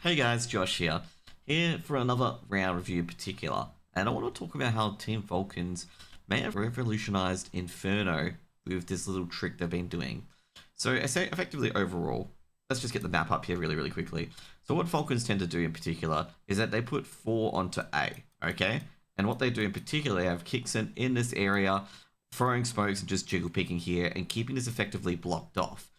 Hey guys, Josh here for another round review in particular, and I want to talk about how Team Falcons may have revolutionized Inferno with this little trick they've been doing. So I say effectively overall, let's just get the map up here really quickly. So what Falcons tend to do in particular is that they put 4 onto A, okay? And what they do in particular, they have Kixon in this area, throwing smokes and just jiggle picking here and keeping this effectively blocked off.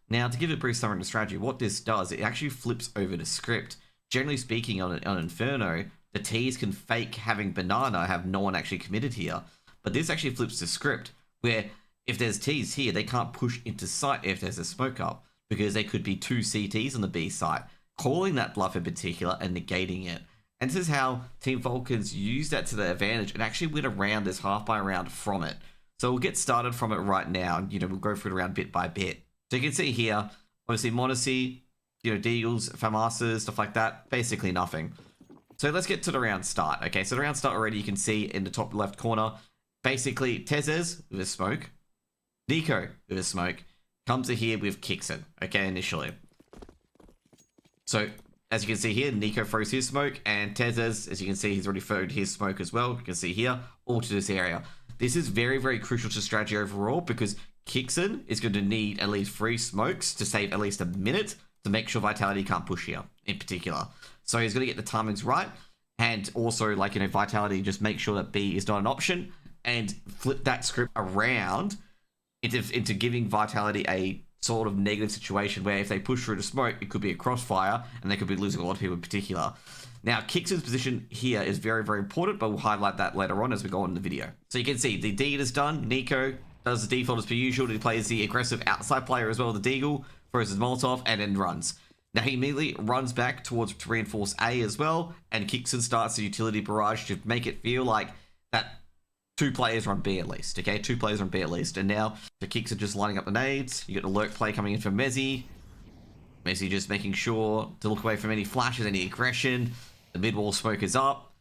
Now, to give a brief summary of the strategy, what this does, it actually flips over to script. Generally speaking, on Inferno, the T's can fake having banana, have no one actually committed here. But this actually flips to script, where if there's T's here, they can't push into sight if there's a smoke up, because there could be 2 CTs on the B site, calling that bluff in particular and negating it. And this is how Team Falcons use that to their advantage and actually win around this half by round from it. So we'll get started from it right now. We'll go through it around bit by bit. So you can see here, obviously Monacy, Deagles, Famasas, stuff like that, basically nothing. So let's get to the round start. Okay, so the round start already you can see in the top left corner, basically Tezes with a smoke, Nico with a smoke, comes to here with Kixon, okay, initially. So as you can see here, Nico throws his smoke, and Tezes, as you can see, he's already thrown his smoke as well. You can see here, all to this area. This is very crucial to strategy overall because Kixon is going to need at least 3 smokes to save at least a minute to make sure Vitality can't push here in particular. So he's going to get the timings right, and also Vitality just make sure that B is not an option and flip that script around into giving Vitality a sort of negative situation where if they push through the smoke, it could be a crossfire and they could be losing a lot of people in particular. Now, Kixon's position here is very important, but we'll highlight that later on as we go on in the video. So you can see the deed is done. Nico does the default as per usual. He plays the aggressive outside player as well, the Deagle, throws his Molotov, and then runs. Now, he immediately runs back to reinforce A as well, and Kixon starts the utility barrage to make it feel like that 2 players are on B at least, okay? 2 players are on B at least. And now, the Kixon just lining up the nades. You get the lurk play coming in from Mezzy. Mezzy just making sure to look away from any flashes, any aggression. The mid-wall smoke is up.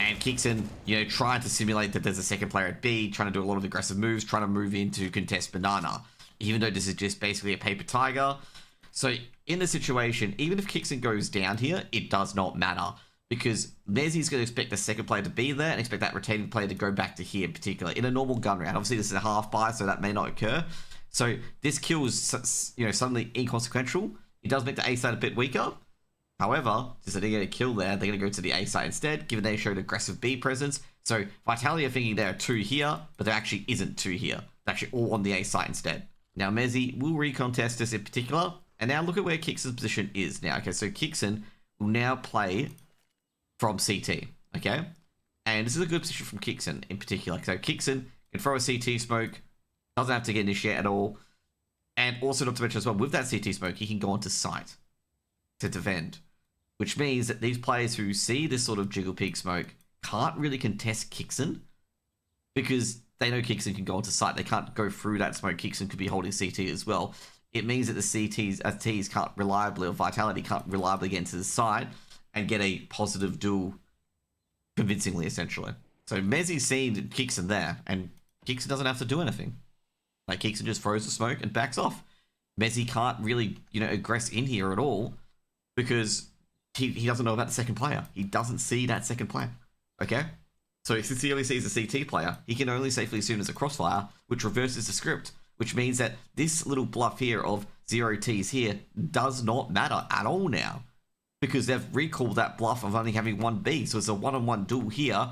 And Kixon, trying to simulate that there's a second player at B, trying to do a lot of aggressive moves, trying to move in to contest banana, even though this is just basically a paper tiger. So in the situation, even if Kixon goes down here, it does not matter because Mezzy's going to expect the second player to be there and expect that retaining player to go back to here in particular in a normal gun round. Obviously, this is a half buy, so that may not occur. So this kill is, suddenly inconsequential. It does make the A side a bit weaker. However, since they didn't get a kill there, they're going to go to the A side instead, given they showed aggressive B presence. So Vitality are thinking there are 2 here, but there actually isn't 2 here. They're actually all on the A side instead. Now, Mezzy will recontest this in particular. And now look at where Kixon's position is now. Okay, so Kixon will now play from CT, okay? And this is a good position from Kixon in particular. So Kixon can throw a CT smoke, doesn't have to get initiate at all. And also, not to mention as well, with that CT smoke, he can go onto site to defend. Which means that these players who see this sort of jiggle peak smoke can't really contest Kixon because they know Kixon can go onto site. They can't go through that smoke. Kixon could be holding CT as well. It means that the T's can't reliably, or Vitality can't reliably get into the side and get a positive duel convincingly, essentially. So Mezzy's seen Kixon there, and Kixon doesn't have to do anything. Like, Kixon just throws the smoke and backs off. Mezzy can't really, aggress in here at all because he doesn't know about the second player. He doesn't see that second player, okay? So since he only sees a CT player, he can only safely assume it's a crossfire, which reverses the script, which means that this little bluff here of 0 Ts here does not matter at all now because they've recalled that bluff of only having 1 B. So it's a 1-on-1 duel here.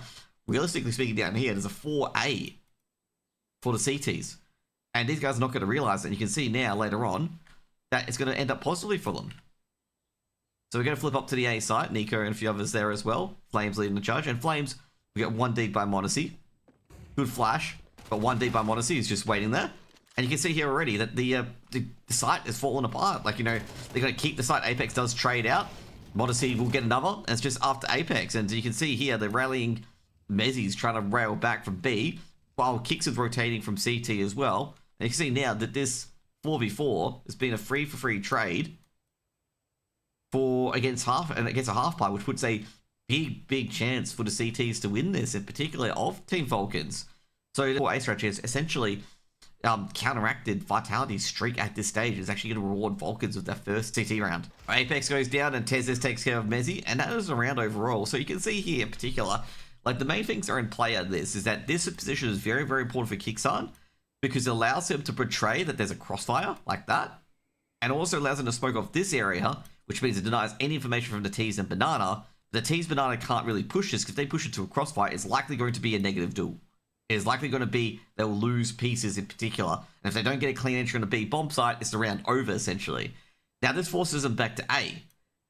Realistically speaking, down here, there's a 4A for the CTs. And these guys are not going to realize that. You can see now, later on, that it's going to end up positively for them. So we're going to flip up to the A site. Nico and a few others there as well. Flames leading the charge. And Flames, we got 1 D by Monacy. Good flash. But 1 D by Monacy is just waiting there. And you can see here already that the site is falling apart. Like, they're going to keep the site. Apex does trade out. Monacy will get another. And it's just after Apex. And you can see here, they're rallying. Mezzy's trying to rail back from B, while Kixon's rotating from CT as well. And you can see now that this 4v4 has been a free-for-free trade against a half par, which puts a big chance for the CTs to win this, in particular of Team Falcons. So the A strategy is essentially counteracted Vitality's streak at this stage. Is actually going to reward Falcons with their first CT round. Apex goes down and Tezes takes care of Mezzi, and that is a round overall. So you can see here in particular, like the main things that are in play at this is that this position is very, very important for Kickstart because it allows him to portray that there's a crossfire like that, and also allows him to smoke off this area, which means it denies any information from the T's and Banana. The T's Banana can't really push this because if they push it to a crossfire, it's likely going to be a negative duel. It is likely going to be they'll lose pieces in particular. And if they don't get a clean entry on the B bomb site, it's the round over essentially. Now this forces them back to A.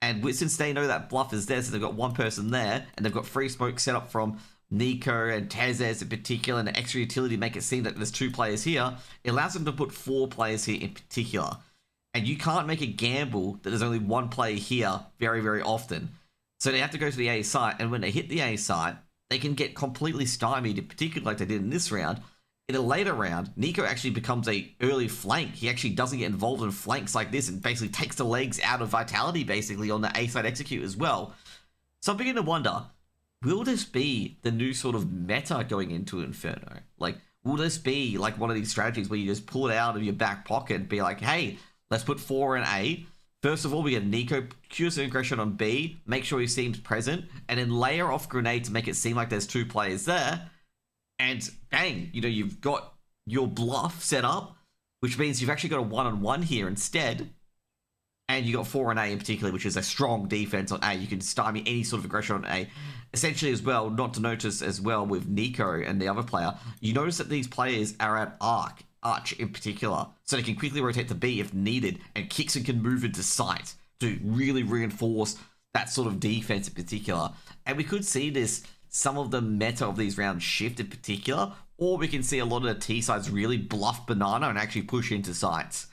And since they know that bluff is there, so they've got one person there, and they've got free smoke set up from Nico and Tezes in particular, and the extra utility to make it seem that there's 2 players here, it allows them to put 4 players here in particular. And you can't make a gamble that there's only 1 player here very, very often. So they have to go to the A site, and when they hit the A site, they can get completely stymied, in particular like they did in this round. In a later round, Nico actually becomes a early flank. He actually doesn't get involved in flanks like this and basically takes the legs out of Vitality basically on the A side execute as well. So I'm beginning to wonder, will this be the new sort of meta going into Inferno? Like, will this be like one of these strategies where you just pull it out of your back pocket and be like, hey, let's put 4 in A. First of all, we get Nico cue some aggression on B, make sure he seems present, and then layer off grenade to make it seem like there's 2 players there. And bang, you know, you've got your bluff set up, which means you've actually got a 1-on-1 here instead. And you got 4 on A in particular, which is a strong defense on A. You can stymie any sort of aggression on A. Essentially as well, not to notice as well with Nico and the other player, you notice that these players are at Arch in particular, so they can quickly rotate to B if needed, and Kixon can move into site to really reinforce that sort of defense in particular. And we could see this, some of the meta of these rounds shift in particular, or we can see a lot of the T sides really bluff Banana and actually push into sites.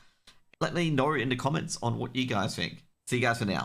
Let me know in the comments on what you guys think. See you guys for now.